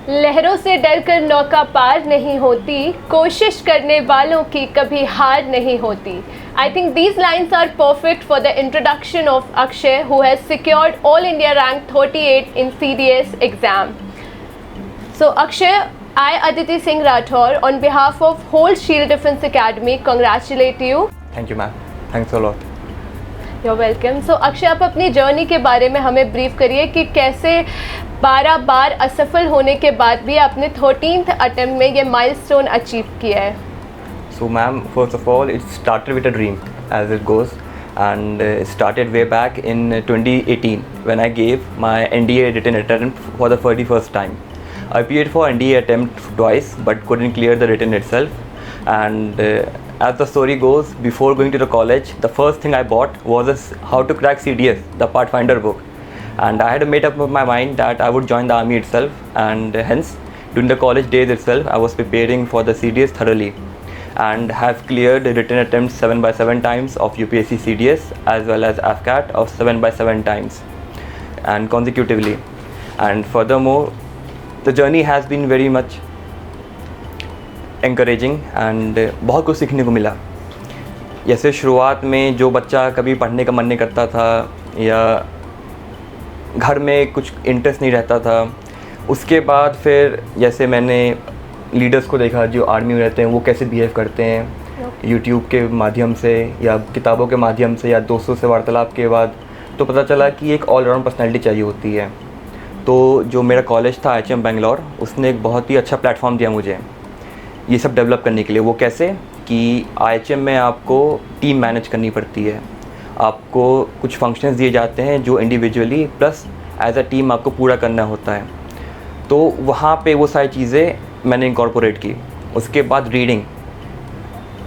लहरों से डरकर नौका पार नहीं होती, कोशिश करने वालों की कभी हार नहीं होती. I think these lines are perfect for the introduction of Akshay, who has secured All India rank 38 in CDS exam. So Akshay, I Aditi Singh Rathore, on behalf of whole Shield Defence Academy, congratulate you. Thank you, ma'am. Thanks a lot. You're welcome. So Akshay, आप अपनी journey के बारे में हमें brief करिए कि कैसे 12 बार असफल होने के बाद भी आपने 13th अटेम्प्ट में ये माइलस्टोन अचीव किया है. So, ma'am, first of all, it started with a dream, as it goes, and it started way back in 2018 when I gave my NDA written attempt for the very first time. I appeared for NDA attempt twice, but couldn't clear the written itself. And as the story goes, before going to the college, the first thing I bought was a How to Crack CDS, the Pathfinder book. And I had made up my mind that I would join the army itself, and hence, during the college days itself, I was preparing for the CDS thoroughly, and have cleared the written attempts 7/7 times of UPSC CDS as well as AFCAT of 7/7 times, and consecutively. And furthermore, the journey has been very much encouraging and बहुत कुछ सीखने को मिला. जैसे शुरुआत में जो बच्चा कभी पढ़ने का मन नहीं करता था या घर में कुछ इंटरेस्ट नहीं रहता था, उसके बाद फिर जैसे मैंने लीडर्स को देखा जो आर्मी में रहते हैं वो कैसे बिहेव करते हैं, यूट्यूब के माध्यम से या किताबों के माध्यम से या दोस्तों से वार्तालाप के बाद, तो पता चला कि एक ऑलराउंड पर्सनैलिटी चाहिए होती है. तो जो मेरा कॉलेज था IHM बेंगलोर, उसने एक बहुत ही अच्छा प्लेटफॉर्म दिया मुझे ये सब डेवलप करने के लिए. वो कैसे कि IHM में आपको टीम मैनेज करनी पड़ती है, आपको कुछ फंक्शंस दिए जाते हैं जो individually plus as a team आपको पूरा करना होता है. तो वहाँ पे वो सारी चीज़ें मैंने इंकॉर्पोरेट की. उसके बाद reading,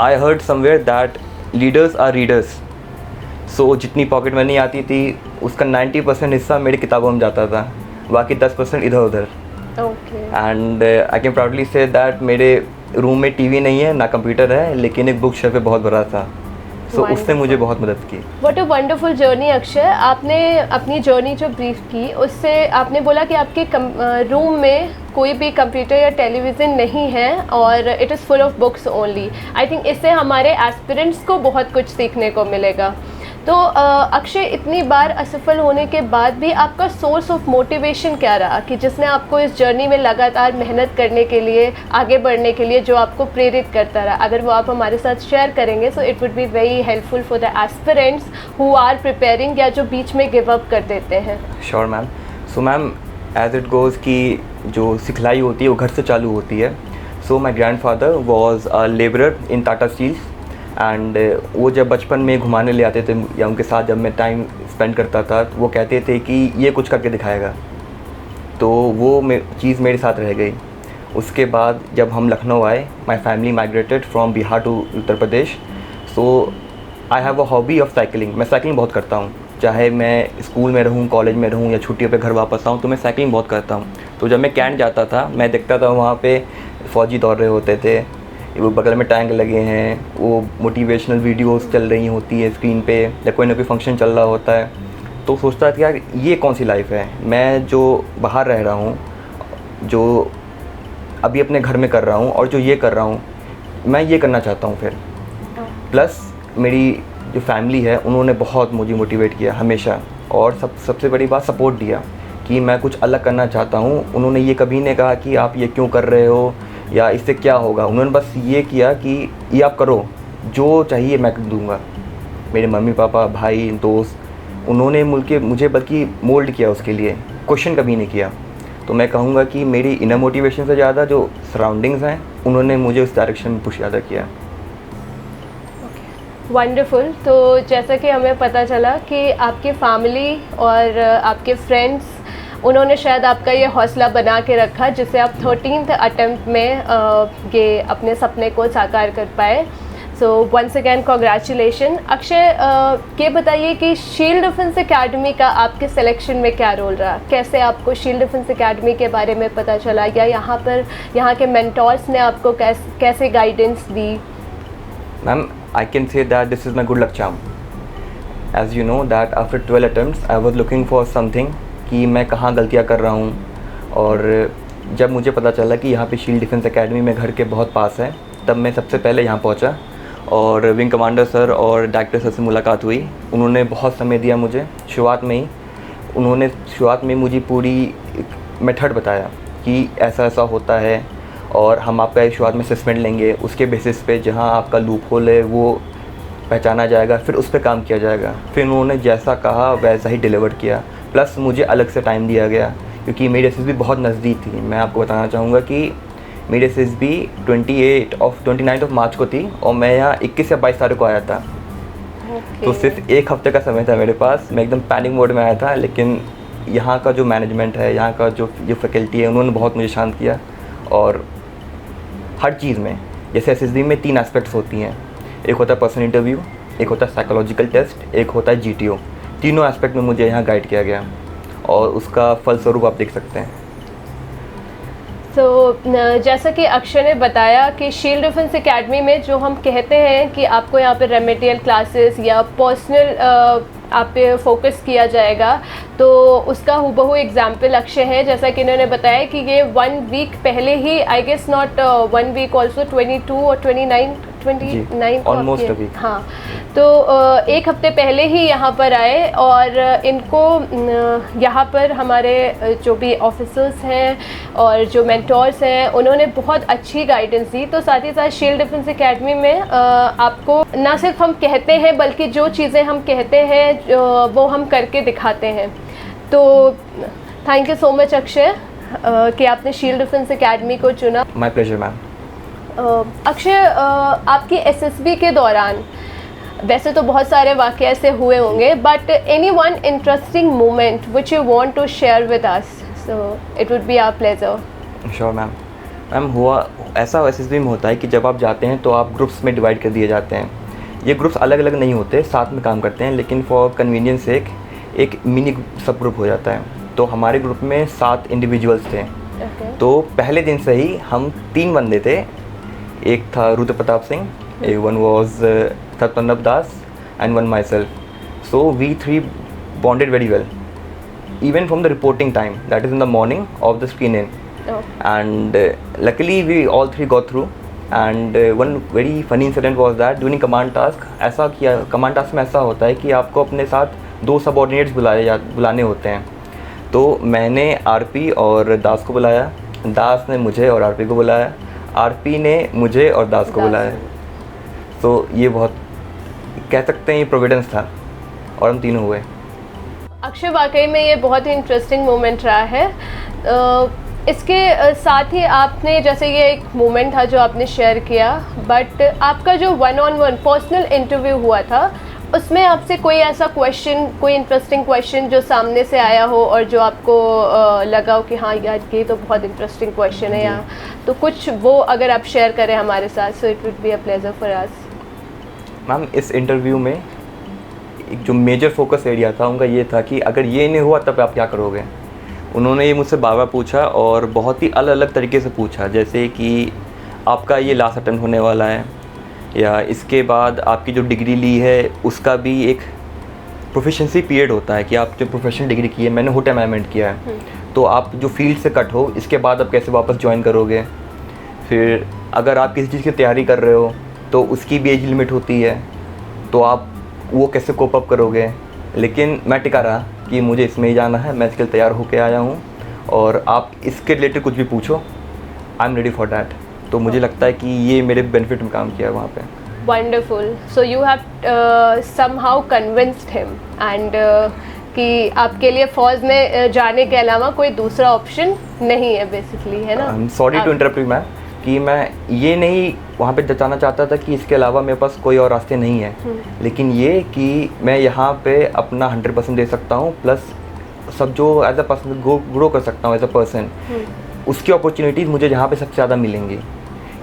I heard somewhere that leaders are readers. So जितनी पॉकेट मनी आती थी उसका 90% हिस्सा मेरी किताबों में जाता था, बाकी 10% इधर उधर. And I can proudly say that मेरे रूम में टीवी नहीं है, ना कंप्यूटर है, लेकिन एक बुक शेल्फ बहुत बड़ा था. सो उसने मुझे बहुत मदद की. What a wonderful journey Akshay. आपने अपनी जर्नी जो ब्रीफ की उससे आपने बोला कि आपके रूम में कोई भी कंप्यूटर या टेलीविज़न नहीं है और it is full of books only. I think इससे हमारे एस्पिरेंट्स को बहुत कुछ सीखने को मिलेगा. तो अक्षय, इतनी बार असफल होने के बाद भी आपका सोर्स ऑफ मोटिवेशन क्या रहा कि जिसने आपको इस जर्नी में लगातार मेहनत करने के लिए, आगे बढ़ने के लिए जो आपको प्रेरित करता रहा? अगर वो आप हमारे साथ शेयर करेंगे so it would be very helpful for the aspirants who are preparing या जो बीच में गिव अप कर देते हैं. Sure ma'am. So ma'am, as it goes कि जो सिखलाई होती है वो घर से चालू होती है. So my grandfather was a labourer in Tata steels, and वो जब बचपन में घुमाने ले आते थे या उनके साथ जब मैं टाइम स्पेंड करता था, वो कहते थे कि ये कुछ करके दिखाएगा. तो वो चीज़ मेरे साथ रह गई. उसके बाद जब हम लखनऊ आए, my family migrated from Bihar to Uttar Pradesh. So I have a hobby of cycling. मैं साइकिलिंग बहुत करता हूँ, चाहे मैं स्कूल में रहूँ, कॉलेज में रहूँ या छुट्टियों पे घर वापस आऊँ, तो मैं साइकिलिंग बहुत करता हूँ. तो जब मैं कैंट जाता था, मैं देखता था वहाँ पे फ़ौजी दौड़ रहे होते थे, वो बगल में टैंक लगे हैं, वो मोटिवेशनल वीडियोस चल रही होती है स्क्रीन पे, या कोई ना कोई फंक्शन चल रहा होता है. तो सोचता था यार ये कौन सी लाइफ है. मैं जो बाहर रह रहा हूँ, जो अभी अपने घर में कर रहा हूँ और जो ये कर रहा हूँ, मैं ये करना चाहता हूँ. फिर प्लस मेरी जो फैमिली है उन्होंने बहुत मुझे मोटिवेट किया हमेशा, और सबसे बड़ी बात सपोर्ट दिया कि मैं कुछ अलग करना चाहता हूँ. उन्होंने ये कभी नहीं कहा कि आप ये क्यों कर रहे हो या इससे क्या होगा. उन्होंने बस ये किया कि ये आप करो, जो चाहिए मैं दूंगा. मेरे मम्मी पापा, भाई, दोस्त, उन्होंने मुझे बल्कि मोल्ड किया, उसके लिए क्वेश्चन कभी नहीं किया. तो मैं कहूँगा कि मेरी इनर मोटिवेशन से ज़्यादा जो सराउंडिंग्स हैं उन्होंने मुझे उस डायरेक्शन में पुश ज़्यादा किया. वंडरफुल. तो जैसा कि हमें पता चला कि आपकी फैमिली और आपके फ्रेंड्स, उन्होंने शायद आपका ये हौसला बना के रखा जिससे आप 13th अटेम्प्ट में ये अपने सपने को साकार कर पाए. So once again congratulation. Akshay, ये बताइए कि शील्ड डिफेंस एकेडमी का आपके सिलेक्शन में क्या रोल रहा? कैसे आपको शील्ड डिफेंस एकेडमी के बारे में पता चला, या यहाँ के मेंटोर्स ने आपको कैसे guidance the? Ma'am, I can say that this is my good luck charm. As you know that after 12 attempts I was looking for something कि मैं कहाँ गलतियाँ कर रहा हूँ, और जब मुझे पता चला कि यहाँ पे शील्ड डिफेंस एकेडमी में घर के बहुत पास है, तब मैं सबसे पहले यहाँ पहुँचा और विंग कमांडर सर और डायरेक्टर सर से मुलाकात हुई। उन्होंने बहुत समय दिया मुझे शुरुआत में ही। उन्होंने शुरुआत में मुझे पूरी मेथड बताया कि ऐसा ऐसा होता है और हम आपका एक शुरुआत में असेसमेंट लेंगे, उसके बेसिस पे जहाँ आपका लूप होल है वो पहचाना जाएगा, फिर उस पर काम किया जाएगा। फिर उन्होंने जैसा कहा वैसा ही डिलीवर किया, प्लस मुझे अलग से टाइम दिया गया क्योंकि मेरी एसएसबी बहुत नज़दीक थी। मैं आपको बताना चाहूँगा कि मेरी एसएसबी 29 मार्च को थी और मैं यहाँ 21 या 22 तारीख को आया था। तो सिर्फ एक हफ्ते का समय था मेरे पास। मैं एकदम पैनिक मोड में आया था, लेकिन यहाँ का जो मैनेजमेंट है, यहाँ का जो फैकल्टी है, उन्होंने बहुत मुझे शांत किया। और हर चीज़ में, जैसे एसएसबी में 3 एस्पेक्ट्स होती हैं, एक होता है पर्सनल इंटरव्यू, एक होता है साइकोलॉजिकल टेस्ट, एक होता है जीटीओ। तीनों एस्पेक्ट में मुझे यहाँ गाइड किया गया और उसका फलस्वरूप आप देख सकते हैं। जैसा कि अक्षय ने बताया कि शील्ड डिफेंस एकेडमी में जो हम कहते हैं कि आपको यहाँ पे रेमेडियल क्लासेस या पर्सनल आप पे फोकस किया जाएगा, तो उसका हूबहू एग्जाम्पल अक्षय है। जैसा कि इन्होंने बताया कि ये 1 वीक पहले ही, I guess not 1 week also, 22 और 29 ऑलमोस्ट अभी, हाँ, तो एक हफ्ते पहले ही यहाँ पर आए और इनको यहाँ पर हमारे जो भी ऑफिसर्स हैं और जो मेंटोर्स हैं, उन्होंने बहुत अच्छी गाइडेंस दी। तो साथ ही साथ शील्ड डिफेंस एकेडमी में आपको ना सिर्फ हम कहते हैं, बल्कि जो चीज़ें हम कहते हैं वो हम करके दिखाते हैं। तो thank you so much Akshay कि आपने शील्ड डिफेंस एकेडमी को चुना। My pleasure ma'am. अक्षय, आपकी एसएसबी के दौरान वैसे तो बहुत सारे वाक़े ऐसे हुए होंगे, but any one interesting moment which you want to share with us, so it would be our pleasure. Sure ma'am. हुआ ऐसा एसएसबी में होता है कि जब आप जाते हैं तो आप ग्रुप्स में डिवाइड कर दिए जाते हैं। ये ग्रुप्स अलग अलग नहीं होते, साथ में काम करते हैं, लेकिन फॉर कन्वीनियंस सेक एक मिनी सब ग्रुप हो जाता है। तो हमारे ग्रुप में 7 इंडिविजुअल्स थे। तो पहले दिन से ही हम 3 बंदे थे। एक था Rudra Pratap Singh, one was Satpannab Das and one myself. So we 3 bonded very well, even from the reporting time, that is in the morning of the screen-in. And luckily we all 3 got through. And one very funny incident was that during command task, ऐसा किया, command task में ऐसा होता है कि आपको अपने साथ 2 सबऑर्डिनेट्स बुलाने होते हैं। तो मैंने आरपी और दास को बुलाया, दास ने मुझे और आरपी को बुलाया, आरपी ने मुझे और दास को बुलाया। तो ये बहुत, कह सकते हैं ये प्रोविडेंस था और हम तीनों हुए। अक्षय, वाकई में ये बहुत ही इंटरेस्टिंग मोमेंट रहा है। इसके साथ ही आपने, जैसे ये एक मोमेंट था जो आपने शेयर किया, बट आपका जो 1-on-1 पर्सनल इंटरव्यू हुआ था, उसमें आपसे कोई ऐसा क्वेश्चन, कोई इंटरेस्टिंग क्वेश्चन जो सामने से आया हो और जो आपको लगा हो कि हाँ यार ये तो बहुत इंटरेस्टिंग क्वेश्चन है, या तो कुछ वो अगर आप शेयर करें हमारे साथ, सो it would be a pleasure for us. Ma'am, इस इंटरव्यू में एक जो मेजर फोकस एरिया था उनका ये था कि अगर ये नहीं हुआ तब आप क्या करोगे। उन्होंने ये मुझसे बार बार पूछा और बहुत ही अलग अलग तरीके से पूछा, जैसे कि आपका ये लास्ट अटेम्प्ट होने वाला है, या इसके बाद आपकी जो डिग्री ली है उसका भी एक प्रोफिशेंसी पीरियड होता है कि आप जो प्रोफेशनल डिग्री की है, मैंने होटल मैनेजमेंट किया है, तो आप जो फील्ड से कट हो इसके बाद आप कैसे वापस ज्वाइन करोगे। फिर अगर आप किसी चीज़ की तैयारी कर रहे हो तो उसकी भी एज लिमिट होती है, तो आप वो कैसे कोप अप करोगे। लेकिन मैं टिका रहा कि मुझे इसमें ही जाना है, मैं इसके लिए तैयार होकर आया हूँ और आप इसके रिलेटेड कुछ भी पूछो, I am ready for that. तो मुझे लगता है कि ये मेरे बेनिफिट में काम किया है वहाँ पे। Wonderful. So you have somehow convinced him and कि आपके लिए फौज में जाने के अलावा कोई दूसरा ऑप्शन नहीं है बेसिकली, है ना। सॉरी टू इंटरप्ट मैम, कि मैं ये नहीं वहाँ पे जताना चाहता था कि इसके अलावा मेरे पास कोई और रास्ते नहीं है, लेकिन ये कि मैं यहाँ पे अपना 100% दे सकता हूँ, प्लस सब जो एज अ पर्सन ग्रो कर सकता हूँ एज अ पर्सन, उसकी अपॉर्चुनिटीज़ मुझे जहाँ पे सबसे ज़्यादा मिलेंगी,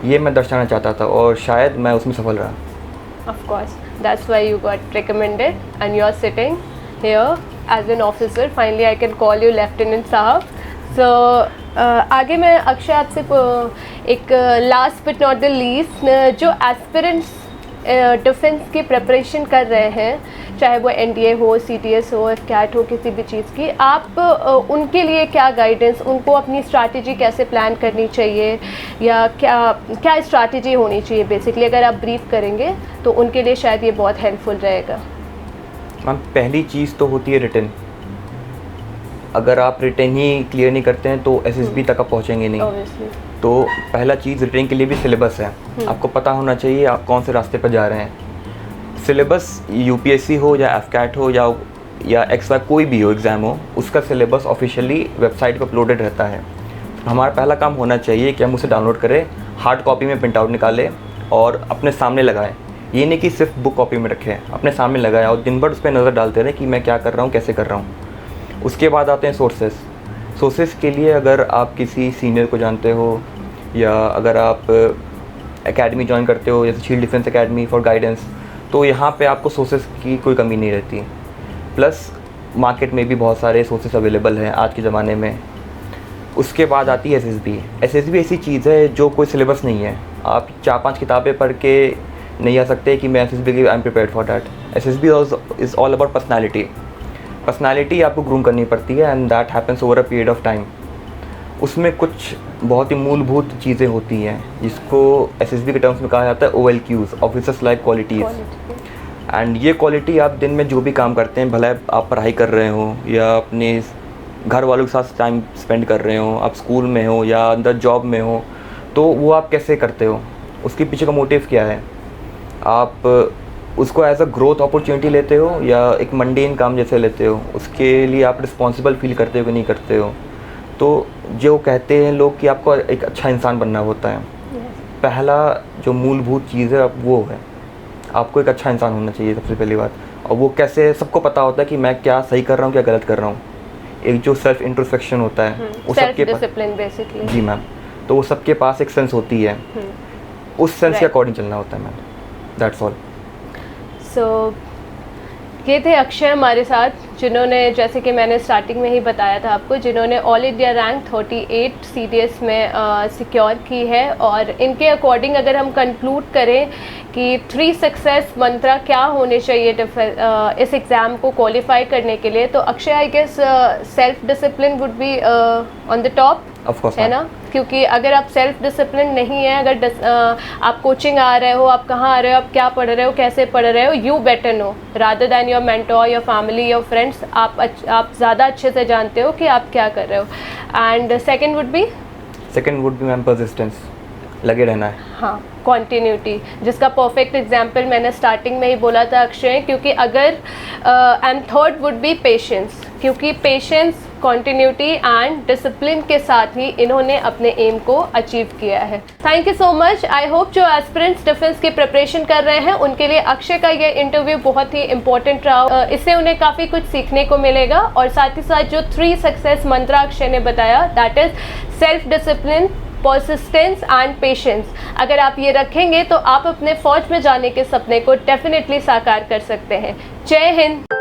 ये मैं दर्शाना चाहता था और शायद मैं उसमें सफल रहा। Of course, that's why you got recommended and you're sitting here as an officer. Finally, I can call you Lieutenant Sahab. So, आगे मैं अक्षय आपसे एक last but not the least, जो एस्पिरेंट्स डिफेंस की प्रिपरेशन कर रहे हैं, चाहे वो एनडीए हो, सीटीएस हो, एफकैट हो, किसी भी चीज़ की, आप उनके लिए क्या गाइडेंस, उनको अपनी स्ट्रैटेजी कैसे प्लान करनी चाहिए, या क्या स्ट्रैटेजी होनी चाहिए बेसिकली, अगर आप ब्रीफ करेंगे तो उनके लिए शायद ये बहुत हेल्पफुल रहेगा। मैम पहली चीज़ तो होती है रिटन। अगर आप रिटन ही क्लियर नहीं करते हैं तो एसएसबी तक आप पहुँचेंगे नहीं। Obviously. तो पहला चीज़ रिटन के लिए भी सिलेबस है, आपको पता होना चाहिए आप कौन से रास्ते पर जा रहे हैं। सिलेबस यूपीएससी हो या एफकैट हो या एक्सवाई कोई भी हो एग्ज़ाम हो, उसका सिलेबस ऑफिशियली वेबसाइट पर अपलोडेड रहता है। हमारा पहला काम होना चाहिए कि हम उसे डाउनलोड करें, हार्ड कॉपी में प्रिंट आउट निकालें और अपने सामने लगाएं। ये नहीं कि सिर्फ बुक कॉपी में रखें, अपने सामने लगाएं और दिन भर उस पर नज़र डालते रहें कि मैं क्या कर रहा हूँ, कैसे कर रहा हूँ। उसके बाद आते हैं सोर्सेस के लिए। अगर आप किसी सीनियर को जानते हो या अगर आप एकेडमी ज्वाइन करते हो जैसे shield defence academy for guidance, तो यहाँ पे आपको सोर्सेस की कोई कमी नहीं रहती। प्लस मार्केट में भी बहुत सारे सोर्सेस अवेलेबल हैं आज के ज़माने में। उसके बाद आती है एसएसबी ऐसी चीज़ है जो कोई सिलेबस नहीं है। आप 4-5 किताबें पढ़ के नहीं आ सकते कि मैं एसएसबी के I am prepared for that. SSB is all about personality आपको ग्रूम करनी पड़ती है and that happens over a period of time. उसमें कुछ बहुत ही मूलभूत चीज़ें होती हैं जिसको एसएसबी के टर्म्स में कहा जाता है OLQs, officers like qualities. And ये क्वालिटी आप दिन में जो भी काम करते हैं, भले आप पढ़ाई कर रहे हो या अपने घर वालों के साथ टाइम स्पेंड कर रहे हो, आप स्कूल में हो या अंदर जॉब में हो, तो वो आप कैसे करते हो, उसके पीछे का मोटिव क्या है। आप उसको एज अ ग्रोथ अपॉर्चुनिटी लेते हो या एक मंडेन काम जैसे लेते हो, उसके लिए आप रिस्पॉन्सिबल फील करते हो कि नहीं करते हो। तो जो कहते हैं लोग कि आपको एक अच्छा इंसान बनना होता है, पहला जो मूलभूत चीज़ है वो है आपको एक अच्छा इंसान होना चाहिए सबसे पहली बात। और वो कैसे, सबको पता होता है कि मैं क्या सही कर रहा हूँ, क्या गलत कर रहा हूँ। एक जो सेल्फ इंट्रोस्पेक्शन होता है वो सबके पास, जी मैम, तो वो सबके पास एक सेंस होती है, उस सेंस के अकॉर्डिंग चलना होता है मैम, दैट्स ऑल। सो ये थे अक्षय हमारे साथ, जिन्होंने, जैसे कि मैंने स्टार्टिंग में ही बताया था आपको, जिन्होंने ऑल इंडिया रैंक 38 सीडीएस में सिक्योर की है। और इनके अकॉर्डिंग अगर हम कंक्लूड करें कि 3 सक्सेस मंत्रा क्या होने चाहिए इस एग्ज़ाम को क्वालिफाई करने के लिए, तो Akshay I guess self discipline would be on the top, है ना। क्योंकि अगर आप सेल्फ डिसिप्लिन नहीं है, अगर आप कोचिंग आ रहे हो, आप कहाँ आ रहे हो, आप क्या पढ़ रहे हो, कैसे पढ़ रहे हो, you better know rather than your mentor, your family, your friends. आप ज़्यादा अच्छे से जानते हो कि आप क्या कर रहे हो। And second would be ma'am persistence, लगे रहना है। हाँ, कॉन्टीन्यूटी, जिसका परफेक्ट एग्जाम्पल मैंने स्टार्टिंग में ही बोला था अक्षय, क्योंकि अगर and third would be patience, क्योंकि पेशेंस, कॉन्टीन्यूटी एंड डिसिप्लिन के साथ ही इन्होंने अपने एम को अचीव किया है। Thank you so much. I hope जो एस्पिरेंट्स डिफेंस की प्रिपरेशन कर रहे हैं उनके लिए अक्षय का ये इंटरव्यू बहुत ही इंपॉर्टेंट रहा। इससे उन्हें काफ़ी कुछ सीखने को मिलेगा। और साथ ही साथ जो 3 सक्सेस मंत्रा अक्षय ने बताया, that is self discipline, persistence and patience. अगर आप ये रखेंगे तो आप अपने फौज में जाने के सपने को डेफिनेटली साकार कर सकते हैं। जय हिंद।